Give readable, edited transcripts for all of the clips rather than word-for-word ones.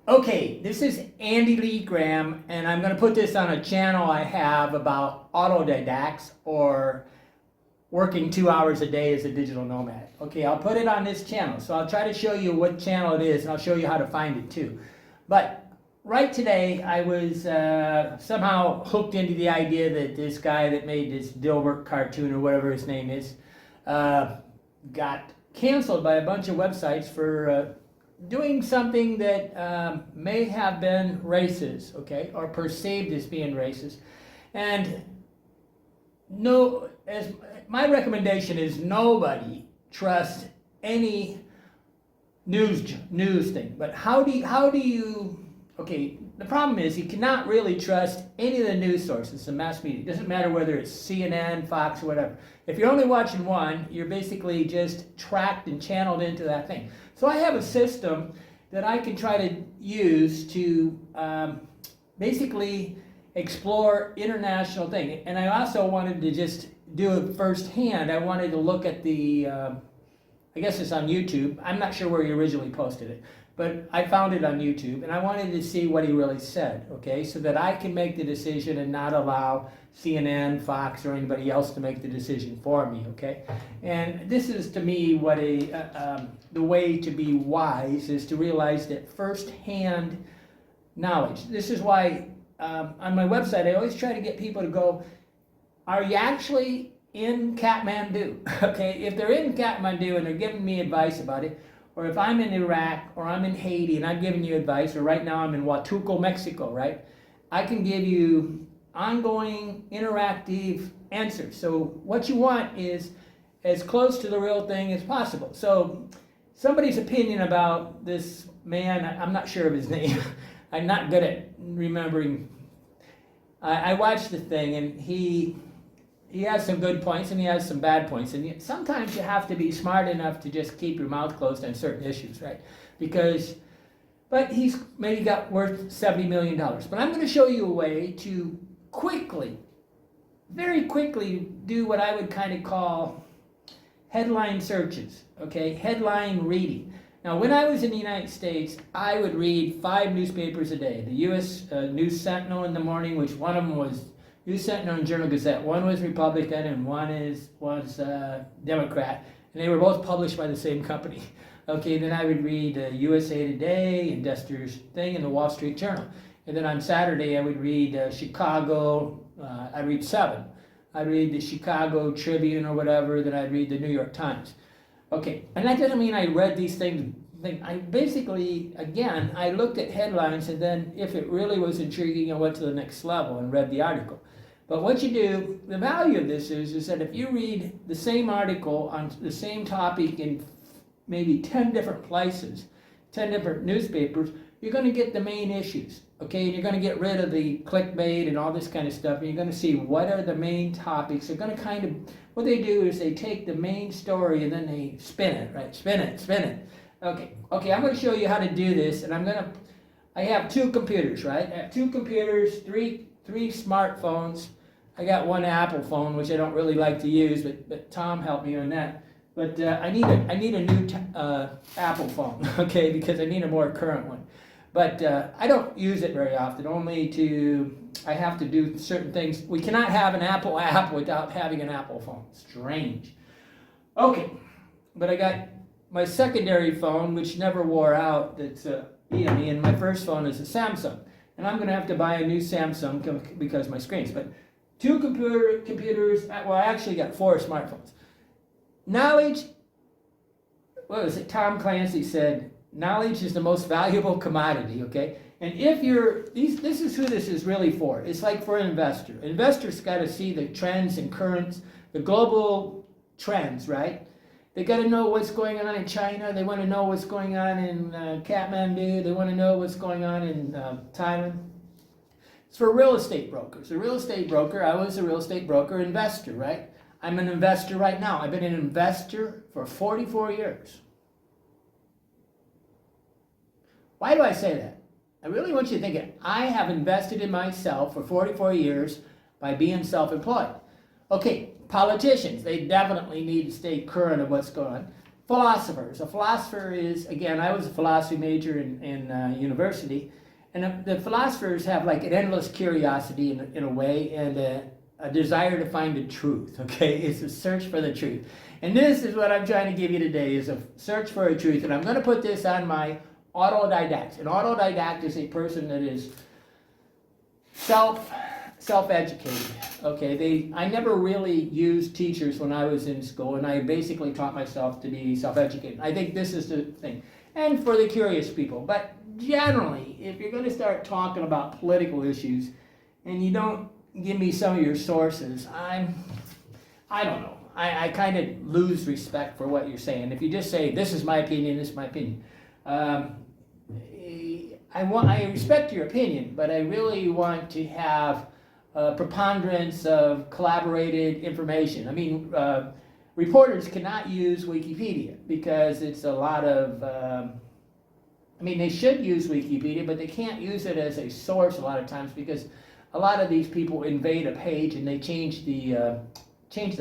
Okay, this is Andy Lee Graham, and I'm going to put this on a channel I have about Autodidacts, or working 2 hours a day as a digital nomad. Okay, I'll put it on this channel. So I'll try to show you what channel it is, and I'll show you how to find it too. But right today, I was somehow hooked into the idea that this guy that made this Dilbert cartoon, or whatever his name is, got canceled by a bunch of websites for doing something that may have been racist, okay, or perceived as being racist. And no, as my recommendation is, nobody trust any news thing. But how do you? Okay, the problem is you cannot really trust any of the news sources, the mass media. It doesn't matter whether it's CNN, Fox, or whatever. If you're only watching one, you're basically just tracked and channeled into that thing. So I have a system that I can try to use to basically explore international things. And I also wanted to just do it firsthand. I wanted to look at the, I guess it's on YouTube. I'm not sure where he originally posted it, but I found it on YouTube, and I wanted to see what he really said, okay, so that I can make the decision and not allow CNN, Fox, or anybody else to make the decision for me, okay? And this is, to me, what the way to be wise is to realize that firsthand knowledge. This is why on my website I always try to get people to go, are you actually in Kathmandu? Okay, if they're in Kathmandu and they're giving me advice about it, or if I'm in Iraq, or I'm in Haiti and I'm giving you advice, or right now I'm in Huatulco, Mexico, right? I can give you ongoing, interactive answers. So what you want is as close to the real thing as possible. So somebody's opinion about this man, I'm not sure of his name. I'm not good at remembering. I watched the thing, and he has some good points and he has some bad points, and sometimes you have to be smart enough to just keep your mouth closed on certain issues, right? But he's maybe got worth $70 million. But I'm going to show you a way to quickly, very quickly, do what I would kind of call headline searches, okay? Headline reading. Now, when I was in the United States, I would read 5 newspapers a day. The U.S. News Sentinel in the morning, which one of them was News Sentinel and Journal Gazette. One was Republican and one was Democrat, and they were both published by the same company. Okay, then I would read USA Today, Investors Thing, and the Wall Street Journal. And then on Saturday I would read Chicago, I'd read 7. I'd read the Chicago Tribune or whatever, then I'd read the New York Times. Okay, and that doesn't mean I read these things. I basically, again, I looked at headlines, and then if it really was intriguing, I went to the next level and read the article. But what you do, the value of this is that if you read the same article on the same topic in maybe 10 different places, 10 different newspapers, you're going to get the main issues, okay? And you're going to get rid of the clickbait and all this kind of stuff, and you're going to see what are the main topics. They're going to kind of, what they do is they take the main story and then they spin it, right? Spin it. Okay, I'm going to show you how to do this, and I have 2 computers, right? I have 2 computers, three smartphones. I got one Apple phone, which I don't really like to use, but Tom helped me on that. But I need a new Apple phone, okay, because I need a more current one. But I don't use it very often, I have to do certain things. We cannot have an Apple app without having an Apple phone. Strange. Okay, but I got my secondary phone, which never wore out, that's EME, and my first phone is a Samsung. And I'm going to have to buy a new Samsung because of my screens. But 2 computers, well, I actually got 4 smartphones. Knowledge, what was it? Tom Clancy said, knowledge is the most valuable commodity, okay? And if this is who this is really for. It's like for an investor. Investors got to see the trends and currents, the global trends, right? They got to know what's going on in China. They want to know what's going on in Kathmandu. They want to know what's going on in Thailand. It's for real estate brokers. A real estate broker, I was a real estate broker, investor, right? I'm an investor right now. I've been an investor for 44 years. Why do I say that? I really want you to think it. I have invested in myself for 44 years by being self-employed. Okay, politicians, they definitely need to stay current of what's going on. philosophers. A philosopher is, again, I was a philosophy major in university, and the philosophers have like an endless curiosity in a way, and a desire to find the truth, okay? It's a search for the truth. And this is what I'm trying to give you today, is a search for a truth. And I'm going to put this on my Autodidacts. An autodidact is a person that is self-educated, okay? I never really used teachers when I was in school, and I basically taught myself to be self-educated. I think this is the thing. And for the curious people. But generally, if you're going to start talking about political issues and you don't give me some of your sources, I don't know. I kind of lose respect for what you're saying. If you just say, this is my opinion, this is my opinion. I respect your opinion, but I really want to have a preponderance of collaborated information. I mean, reporters cannot use Wikipedia because it's a lot of, I mean, they should use Wikipedia, but they can't use it as a source a lot of times because a lot of these people invade a page and they change the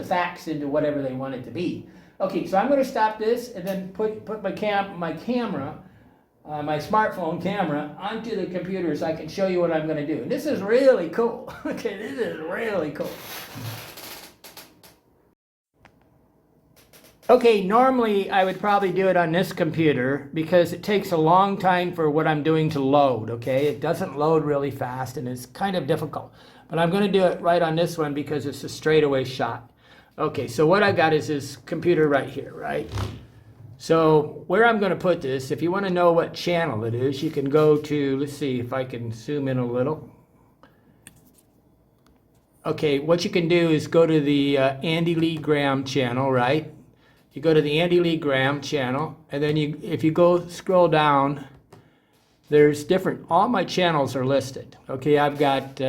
facts into whatever they want it to be. Okay, so I'm going to stop this and then put my camera, my smartphone camera, onto the computer so I can show you what I'm going to do. And this is really cool. Okay, this is really cool. Okay, normally I would probably do it on this computer because it takes a long time for what I'm doing to load, okay? It doesn't load really fast and it's kind of difficult. But I'm going to do it right on this one because it's a straightaway shot. Okay, so what I got is this computer right here, right? So where I'm going to put this, if you want to know what channel it is, you can go to, let's see if I can zoom in a little. Okay, what you can do is go to the Andy Lee Graham channel, right? You go to the Andy Lee Graham channel, and then if you go scroll down, there's different, all my channels are listed. Okay, I've got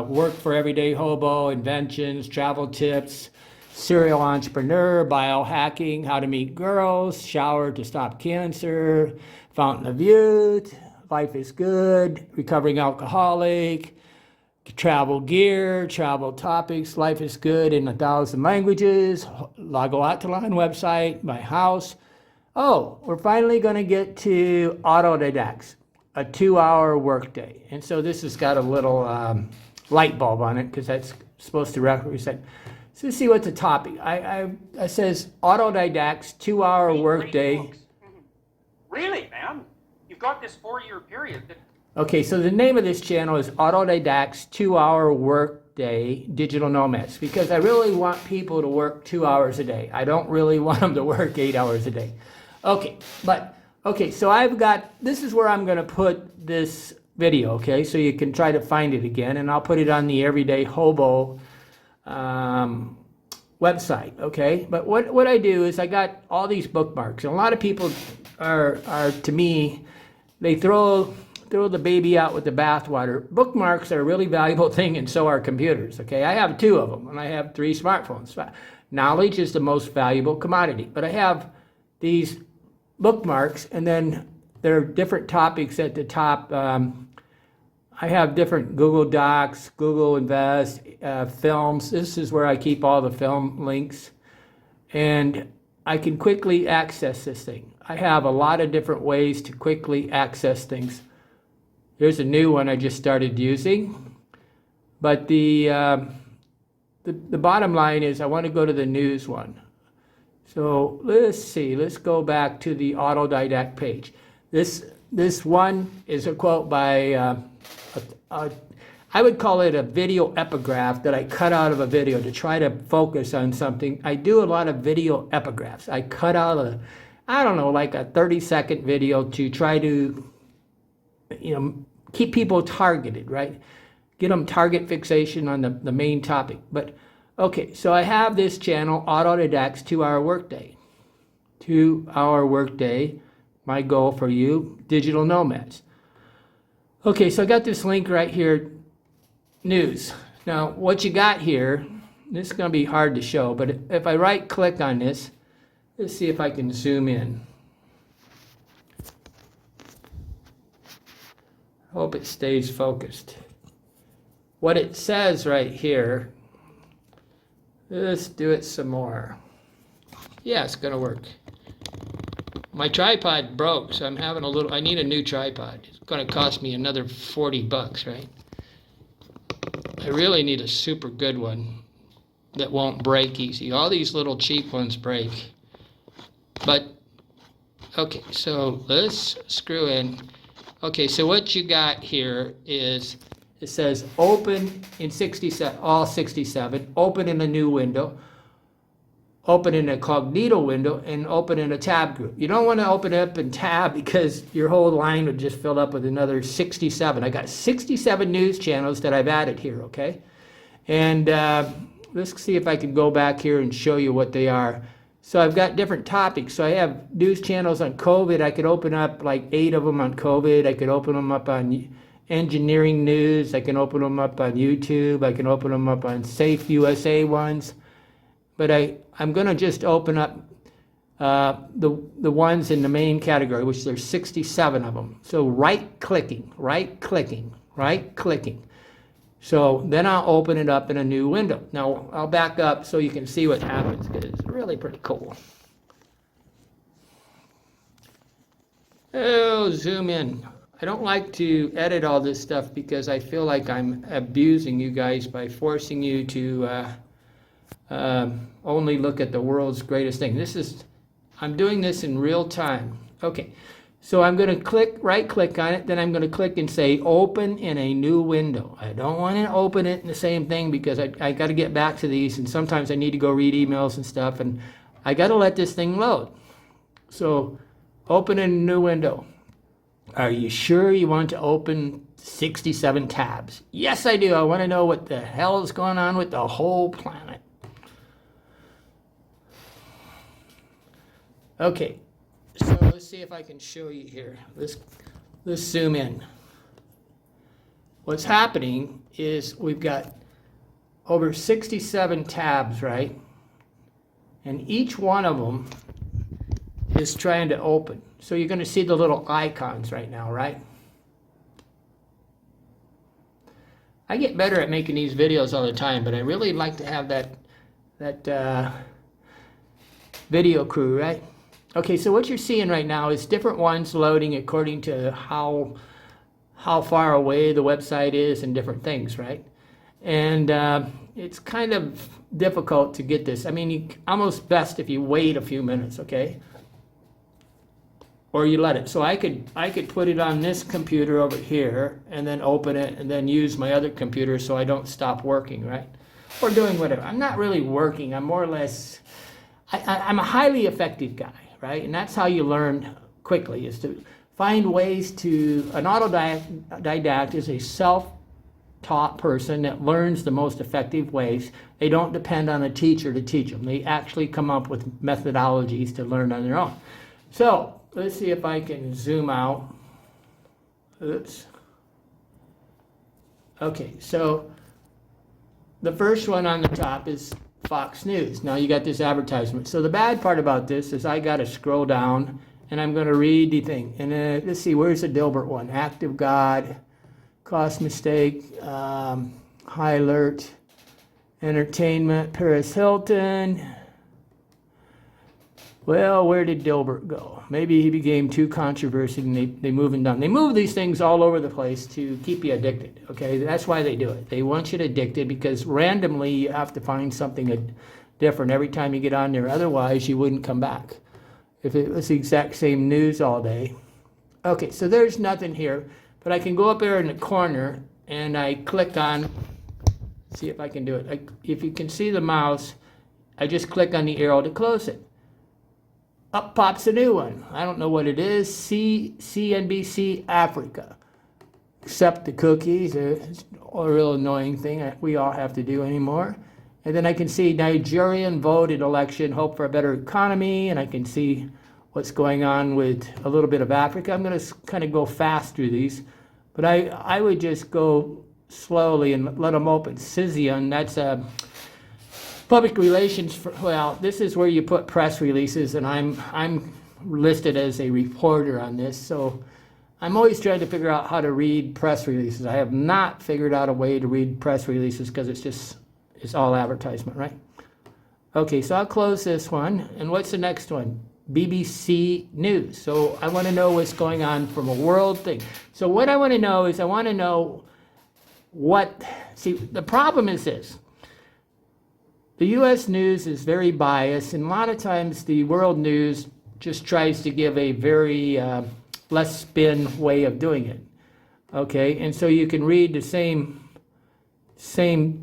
Work for Everyday Hobo, Inventions, Travel Tips, Serial Entrepreneur, Biohacking, How to Meet Girls, Shower to Stop Cancer, Fountain of Youth, Life is Good, Recovering Alcoholic, Travel Gear, Travel Topics, Life is Good in 1,000 Languages, Logoathlon website, My House. Oh, we're finally going to get to Autodidacts, a 2-hour workday. And so this has got a little light bulb on it because that's supposed to represent. So let's see what the topic. I says Autodidacts, 2-hour workday. Really, man? You've got this 4-year period that. Okay, so the name of this channel is Autodidacts 2-hour Workday Digital Nomads because I really want people to work 2 hours a day. I don't really want them to work 8 hours a day. Okay, so I've got, this is where I'm going to put this video, okay? So you can try to find it again, and I'll put it on the Everyday Hobo website, okay? But what I do is I got all these bookmarks, and a lot of people are to me, they throw the baby out with the bathwater. Bookmarks are a really valuable thing, and so are computers, okay? I have 2 of them, and I have 3 smartphones. Knowledge is the most valuable commodity, but I have these bookmarks, and then there are different topics at the top. I have different Google Docs, Google Invest, films. This is where I keep all the film links, and I can quickly access this thing. I have a lot of different ways to quickly access things. Here's a new one I just started using. But the bottom line is I want to go to the news one. So let's see, let's go back to the Autodidact page. This one is a quote by, I would call it a video epigraph that I cut out of a video to try to focus on something. I do a lot of video epigraphs. I cut out I don't know, like a 30-second video to try to, keep people targeted, right? Get them target fixation on the main topic. But okay, so I have this channel, Autodidacts 2-hour workday. 2-hour workday, my goal for you, digital nomads. Okay, so I got this link right here, news. Now, what you got here, this is going to be hard to show, but if I right click on this, let's see if I can zoom in. Hope it stays focused. What it says right here, let's do it some more. Yeah, it's going to work. my tripod broke, so I need a new tripod. It's going to cost me another $40, right? I really need a super good one that won't break easy. All these little cheap ones break. But, okay, so let's screw in. Okay, so what you got here is, it says open in 67, all 67, open in a new window, open in a cognito window, and open in a tab group. You don't want to open it up in tab because your whole line would just fill up with another 67. I got 67 news channels that I've added here, okay? And let's see if I can go back here and show you what they are. So I've got different topics. So I have news channels on COVID. I could open up like 8 of them on COVID. I could open them up on engineering news. I can open them up on YouTube. I can open them up on Safe USA ones. But I'm going to just open up the ones in the main category, which there's 67 of them. So right-clicking. So then I'll open it up in a new window. Now, I'll back up so you can see what happens, because it's really pretty cool. Oh, zoom in. I don't like to edit all this stuff because I feel like I'm abusing you guys by forcing you to only look at the world's greatest thing. I'm doing this in real time. Okay, so I'm going to right-click on it, then I'm going to click and say open in a new window. I don't want to open it in the same thing because I got to get back to these, and sometimes I need to go read emails and stuff, and I got to let this thing load. So open in a new window. Are you sure you want to open 67 tabs? Yes, I do. I want to know what the hell is going on with the whole planet. Okay, so let's see if I can show you here. Let's zoom in. What's happening is we've got over 67 tabs, right? And each one of them is trying to open. So you're going to see the little icons right now, right? I get better at making these videos all the time, but I really like to have that video crew, right? Okay, so what you're seeing right now is different ones loading according to how far away the website is and different things, right? And it's kind of difficult to get this. I mean, almost best if you wait a few minutes, okay? Or you let it. So I could put it on this computer over here and then open it and then use my other computer so I don't stop working, right? Or doing whatever. I'm not really working. I'm more or less, I'm a highly effective guy, right? And that's how you learn quickly, is to find ways to, an autodidact is a self-taught person that learns the most effective ways. They don't depend on a teacher to teach them. They actually come up with methodologies to learn on their own. So let's see if I can zoom out. Oops. Okay, so the first one on the top is Fox News. Now you got this advertisement. So the bad part about this is I got to scroll down and I'm going to read the thing. And then let's see, where's the Dilbert one? Active God, cost mistake, high alert, entertainment, Paris Hilton. Well, where did Dilbert go? Maybe he became too controversial and they move him down. They move these things all over the place to keep you addicted, okay? That's why they do it. They want you addicted because randomly you have to find something different every time you get on there. Otherwise, you wouldn't come back if it was the exact same news all day. Okay, so there's nothing here, but I can go up there in the corner and I click on, see if I can do it. If you can see the mouse, I just click on the arrow to close it. Up pops a new one. I don't know what it is. CNBC Africa. Accept the cookies. It's a real annoying thing we all have to do anymore. And then I can see Nigerian voted election, hope for a better economy. And I can see what's going on with a little bit of Africa. I'm going to kind of go fast through these. But I would just go slowly and let them open. Cision, that's a public relations, well, this is where you put press releases, and I'm listed as a reporter on this, so I'm always trying to figure out how to read press releases. I have not figured out a way to read press releases because it's all advertisement, right? Okay, so I'll close this one, and what's the next one? BBC News. So I want to know what's going on from a world thing. So what I want to know is I want to know see, the problem is this. The U.S. news is very biased, and a lot of times the world news just tries to give a very less spin way of doing it. Okay, and so you can read the same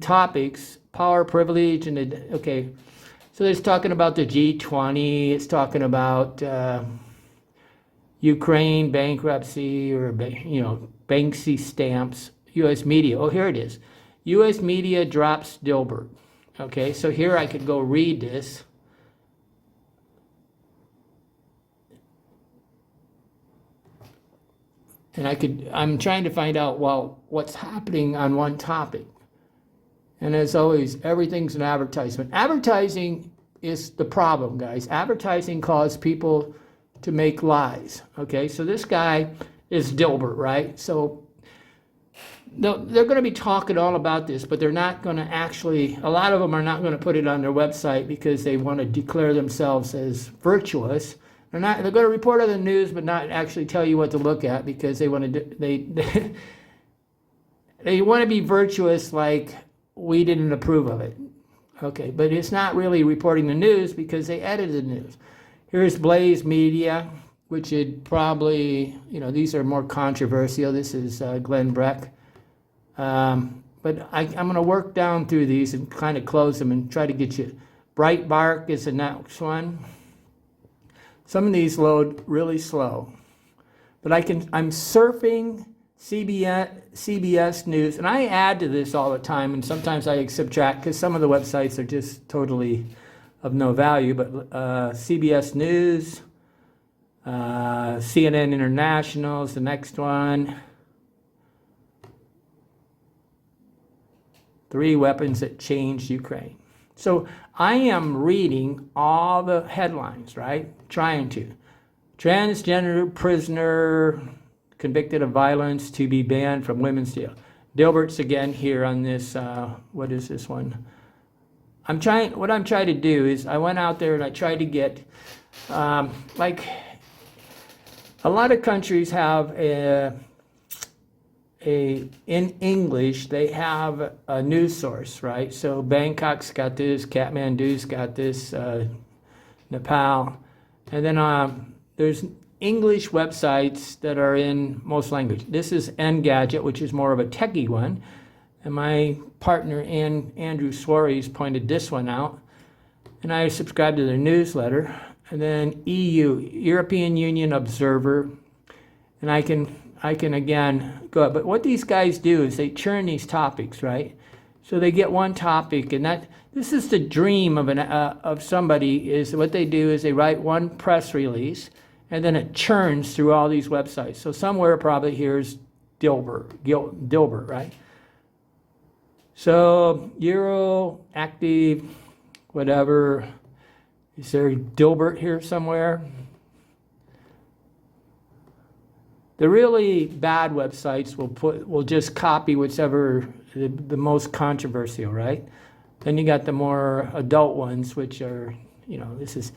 topics, power, privilege, and okay. So it's talking about the G20. It's talking about Ukraine bankruptcy or Banksy stamps. U.S. media. Oh, here it is. U.S. media drops Dilbert. Okay, so here I could go read this. And I'm trying to find out, well, what's happening on one topic. And as always, everything's an advertisement. Advertising is the problem, guys. Advertising causes people to make lies. Okay, so this guy is Dilbert, right? So they're going to be talking all about this, but they're not going to actually, a lot of them are not going to put it on their website because they want to declare themselves as virtuous. They're going to report on the news, but not actually tell you what to look at because they want to, they want to be virtuous like we didn't approve of it. Okay, but it's not really reporting the news because they edited the news. Here's Blaze Media, which would probably, these are more controversial. This is Glenn Beck. But I'm going to work down through these and kind of close them and try to get you. Breitbart is the next one. Some of these load really slow. But I'm surfing CBS News, and I add to this all the time, and sometimes I subtract because some of the websites are just totally of no value. But CBS News, CNN International is the next one. 3 weapons that changed Ukraine. So I am reading all the headlines, right? Trying to. Transgender prisoner convicted of violence to be banned from women's jail. Dilbert's again here on this, what is this one? What I'm trying to do is I went out there and I tried to get, like a lot of countries have in English, they have a news source, right? So Bangkok's got this, Kathmandu's got this, Nepal. And then there's English websites that are in most languages. This is Engadget, which is more of a techie one. And my partner, Andrew Suarez, pointed this one out. And I subscribed to their newsletter. And then EU, European Union Observer. And I can again go, but what these guys do is they churn these topics, right? So they get one topic, and this is the dream of somebody. Is what they do is they write one press release, and then it churns through all these websites. So somewhere probably here's Dilbert, right? So Euro Active, whatever. Is there Dilbert here somewhere? The really bad websites will just copy whichever the most controversial, right? Then you got the more adult ones, which are, this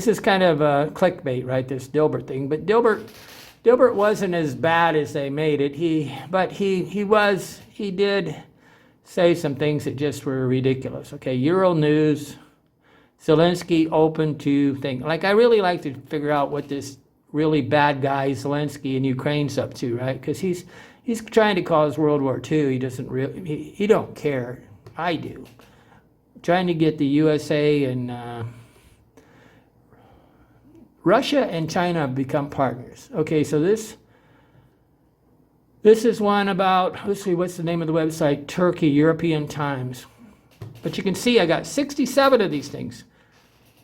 is kind of a clickbait, right? This Dilbert thing, but Dilbert wasn't as bad as they made it. He did say some things that just were ridiculous. Okay, Euro News, Zelensky open to thing. Like I really like to figure out what this really bad guy Zelensky in Ukraine's up to, right? Because he's trying to cause World War II. He doesn't really, he don't care. I do. Trying to get the USA and Russia and China have become partners. Okay, so this is one about, let's see, what's the name of the website? Turkey, European Times. But you can see I got 67 of these things.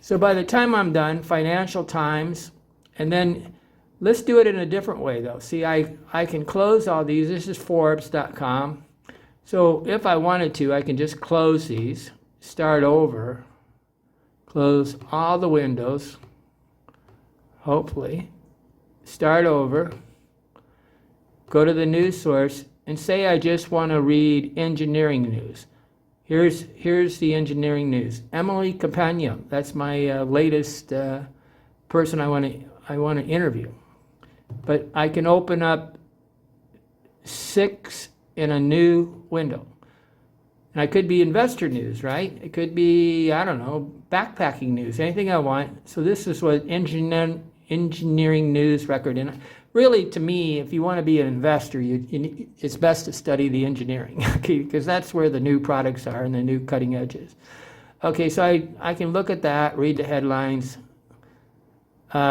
So by the time I'm done, Financial Times. And then let's do it in a different way, though. See, I can close all these. This is Forbes.com. So if I wanted to, I can just close these, start over, close all the windows, hopefully, start over, go to the news source, and say I just want to read engineering news. Here's the engineering news. Emily Campagno, that's my latest person I want to interview. But I can open up 6 in a new window. And I could be investor news, right? It could be, I don't know, backpacking news, anything I want. So this is what engineering news record. And really, to me, if you want to be an investor, it's best to study the engineering, okay? Because that's where the new products are and the new cutting edges. Okay, so I can look at that, read the headlines.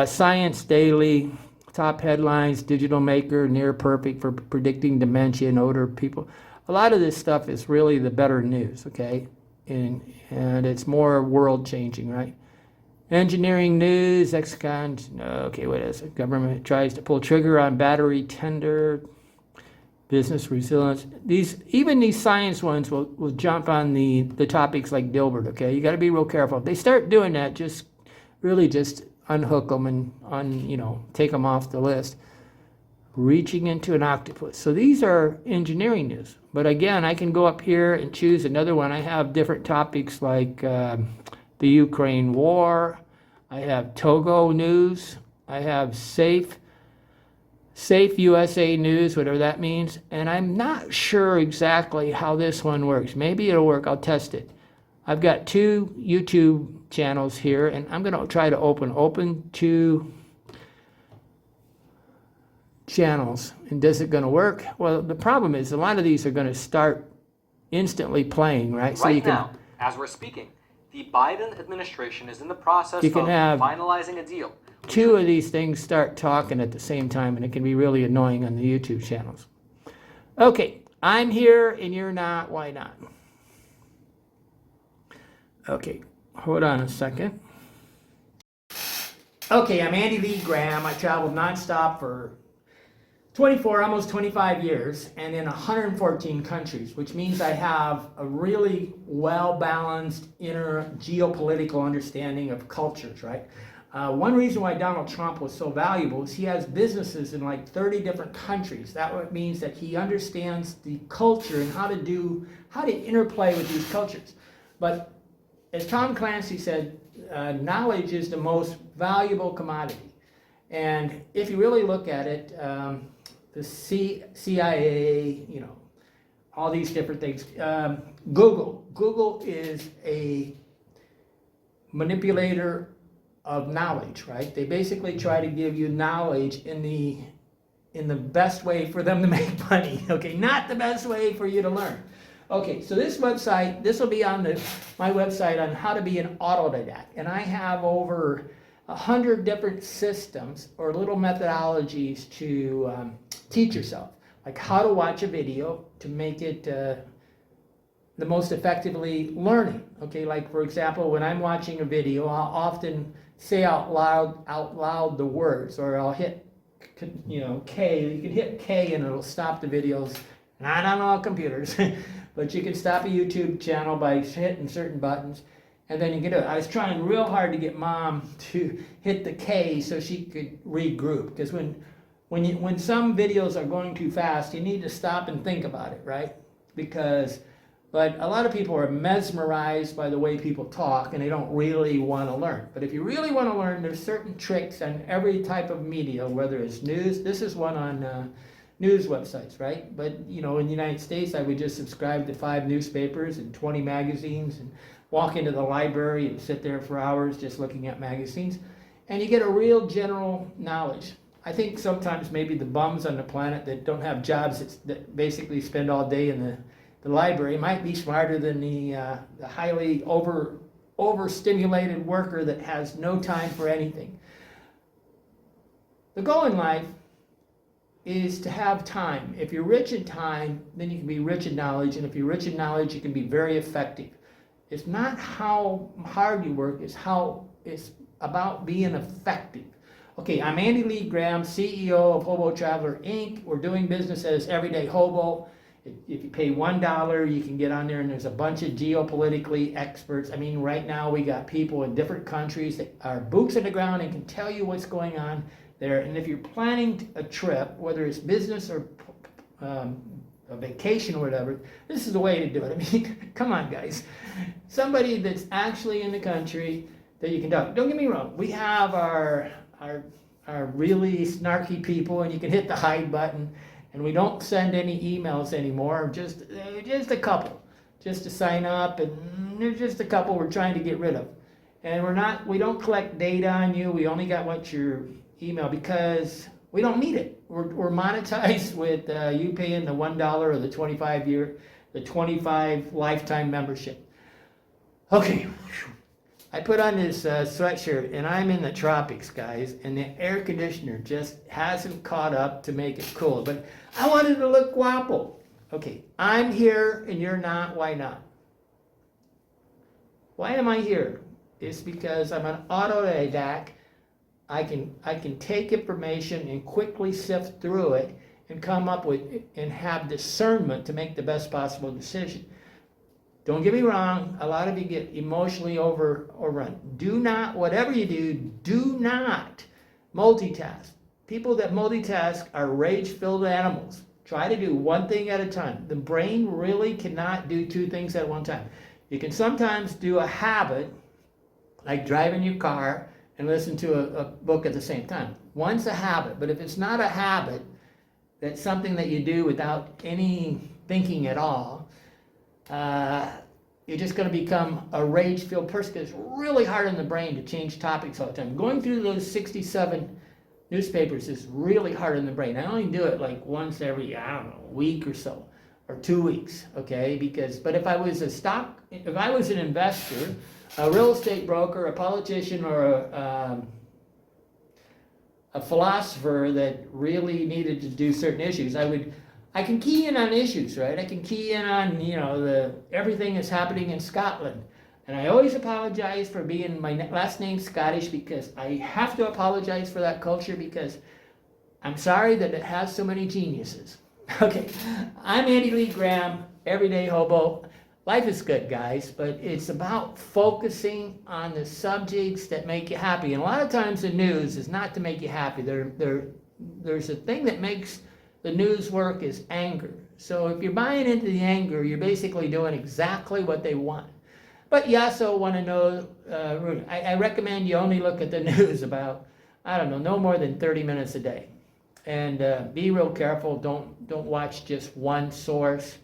Science Daily, top headlines, digital maker, near perfect for predicting dementia in older people. A lot of this stuff is really the better news, okay? And it's more world changing, right? Engineering news, okay, what is it? Government tries to pull trigger on battery tender, business resilience. Even these science ones will jump on the topics like Dilbert, okay? You got to be real careful. If they start doing that, just unhook them and take them off the list. Reaching into an octopus. So these are engineering news. But again, I can go up here and choose another one. I have different topics like the Ukraine war. I have Togo news. I have safe USA news, whatever that means. And I'm not sure exactly how this one works. Maybe it'll work. I'll test it. I've got 2 YouTube channels here, and I'm going to try to open 2 channels. And is it going to work? Well, the problem is a lot of these are going to start instantly playing, right? So Right now, as we're speaking, the Biden administration is in the process You of can have finalizing a deal. 2 of these things start talking at the same time, and it can be really annoying on the YouTube channels. Okay, I'm here and you're not. Why not? Okay, hold on a second. Okay, I'm Andy Lee Graham. I traveled nonstop for 24, almost 25 years, and in 114 countries, which means I have a really well-balanced inner geopolitical understanding of cultures, right? One reason why Donald Trump was so valuable is he has businesses in like 30 different countries. That means that he understands the culture and how to interplay with these cultures. But as Tom Clancy said, knowledge is the most valuable commodity. And if you really look at it, the CIA, all these different things. Google is a manipulator of knowledge, right? They basically try to give you knowledge in the best way for them to make money, okay? Not the best way for you to learn. Okay, so this will be on my website on how to be an autodidact. And I have over 100 different systems or little methodologies to teach yourself, like how to watch a video to make it the most effectively learning. Okay, like for example, when I'm watching a video, I'll often say out loud the words, or I'll hit K. You can hit K and it'll stop the videos. Not on all computers, but you can stop a YouTube channel by hitting certain buttons. And then you can do it. I was trying real hard to get Mom to hit the K so she could regroup. Because when some videos are going too fast, you need to stop and think about it, right? But a lot of people are mesmerized by the way people talk, and they don't really want to learn. But if you really want to learn, there's certain tricks on every type of media, whether it's news. This is one on news websites, right? But in the United States, I would just subscribe to 5 newspapers and 20 magazines and walk into the library and sit there for hours just looking at magazines, and you get a real general knowledge. I think sometimes maybe the bums on the planet that don't have jobs that basically spend all day in the library might be smarter than the highly overstimulated worker that has no time for anything. The goal in life is to have time. If you're rich in time, then you can be rich in knowledge, and if you're rich in knowledge, you can be very effective. It's not how hard you work, it's about being effective. Okay, I'm Andy Lee Graham, CEO of Hobo Traveler Inc. We're doing business as Everyday Hobo. If you pay $1, you can get on there, and there's a bunch of geopolitically experts. I mean, right now we got people in different countries that are boots on the ground and can tell you what's going on there. And if you're planning a trip, whether it's business or a vacation or whatever, this is the way to do it. I mean, come on, guys. Somebody that's actually in the country that you can talk. Don't get me wrong. We have our really snarky people, and you can hit the hide button. And we don't send any emails anymore. Just a couple, just to sign up, and there's just a couple we're trying to get rid of. And we don't collect data on you. We only got what your email because we don't need it. We're monetized with you paying the $1 or the 25 lifetime membership. Okay, I put on this sweatshirt, and I'm in the tropics, guys, and the air conditioner just hasn't caught up to make it cool. But I wanted to look guapo. Okay, I'm here and you're not. Why not? Why am I here? It's because I'm an autodidact. I can take information and quickly sift through it and come up with and have discernment to make the best possible decision. Don't get me wrong, a lot of you get emotionally overrun. Do not, whatever you do not multitask. People that multitask are rage-filled animals. Try to do one thing at a time. The brain really cannot do two things at one time. You can sometimes do a habit, like driving your car and listen to a book at the same time. One's a habit, but if it's not a habit, that's something that you do without any thinking at all, you're just going to become a rage-filled person because it's really hard on the brain to change topics all the time. Going through those 67 newspapers is really hard on the brain. I only do it like once every, week or so, or 2 weeks, okay? But if I was an investor, a real estate broker, a politician, or a philosopher that really needed to do certain issues, I can key in on issues, right? I can key in on, everything that's happening in Scotland. And I always apologize for being my last name Scottish because I have to apologize for that culture because I'm sorry that it has so many geniuses. Okay, I'm Andy Lee Graham, Everyday Hobo. Life is good, guys, but it's about focusing on the subjects that make you happy. And a lot of times the news is not to make you happy. There's a thing that makes the news work is anger. So if you're buying into the anger, you're basically doing exactly what they want. But you also want to know, I recommend you only look at the news about, no more than 30 minutes a day. And be real careful, don't watch just one source.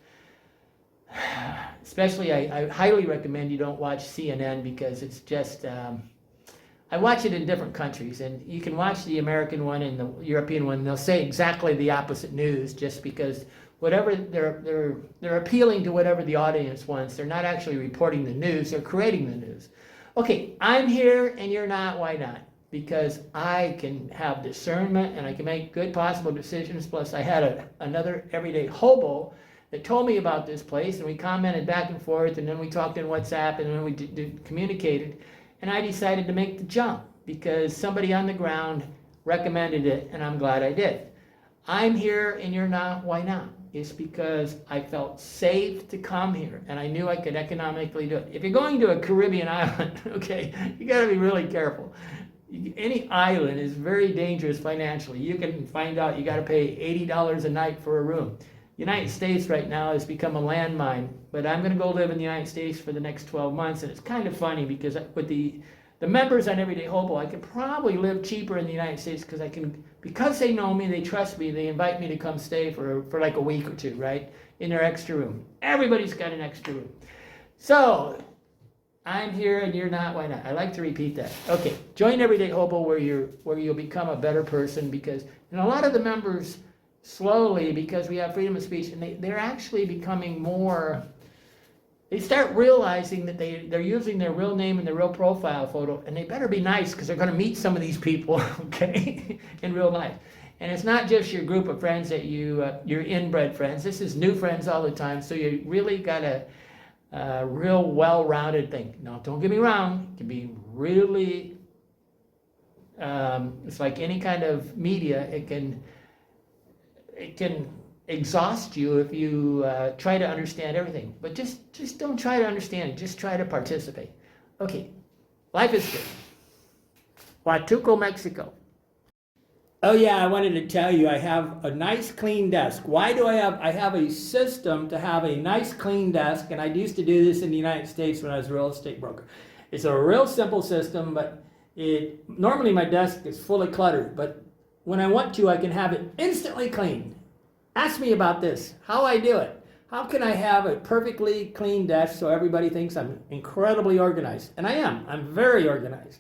Especially, I highly recommend you don't watch CNN because it's just, I watch it in different countries, and you can watch the American one and the European one, and they'll say exactly the opposite news just because whatever they're appealing to whatever the audience wants. They're not actually reporting the news, they're creating the news. Okay, I'm here and you're not. Why not? Because I can have discernment and I can make good possible decisions. Plus, I had another everyday hobo that told me about this place, and we commented back and forth, and then we talked in WhatsApp, and then we communicated, and I decided to make the jump because somebody on the ground recommended it, and I'm glad I did. I'm here and you're not. Why not? It's because I felt safe to come here, and I knew I could economically do it. If you're going to a Caribbean island, okay, you got to be really careful. Any island is very dangerous financially. You can find out you got to pay $80 a night for a room. United States right now has become a landmine, but I'm going to go live in the United States for the next 12 months, and it's kind of funny because with the members on Everyday Hobo, I could probably live cheaper in the United States because they know me, they trust me, they invite me to come stay for like a week or two, right, in their extra room. Everybody's got an extra room. So, I'm here and you're not. Why not? I like to repeat that. Okay, join Everyday Hobo where you'll become a better person and a lot of the members slowly, because we have freedom of speech, and they're actually becoming more, they start realizing that they're using their real name and their real profile photo, and they better be nice because they're going to meet some of these people, okay, in real life. And it's not just your group of friends that your inbred friends. This is new friends all the time, so you really got a real well-rounded thing. Now, don't get me wrong, it can be really, it's like any kind of media, it can exhaust you if you try to understand everything. But just don't try to understand it. Just try to participate. Okay, life is good. Huatuco, Mexico. Oh yeah, I wanted to tell you I have a nice clean desk. Why do I have a system to have a nice clean desk, and I used to do this in the United States when I was a real estate broker. It's a real simple system, but normally my desk is fully cluttered, but when I want to, I can have it instantly cleaned. Ask me about this, how I do it. How can I have a perfectly clean desk so everybody thinks I'm incredibly organized? And I am. I'm very organized.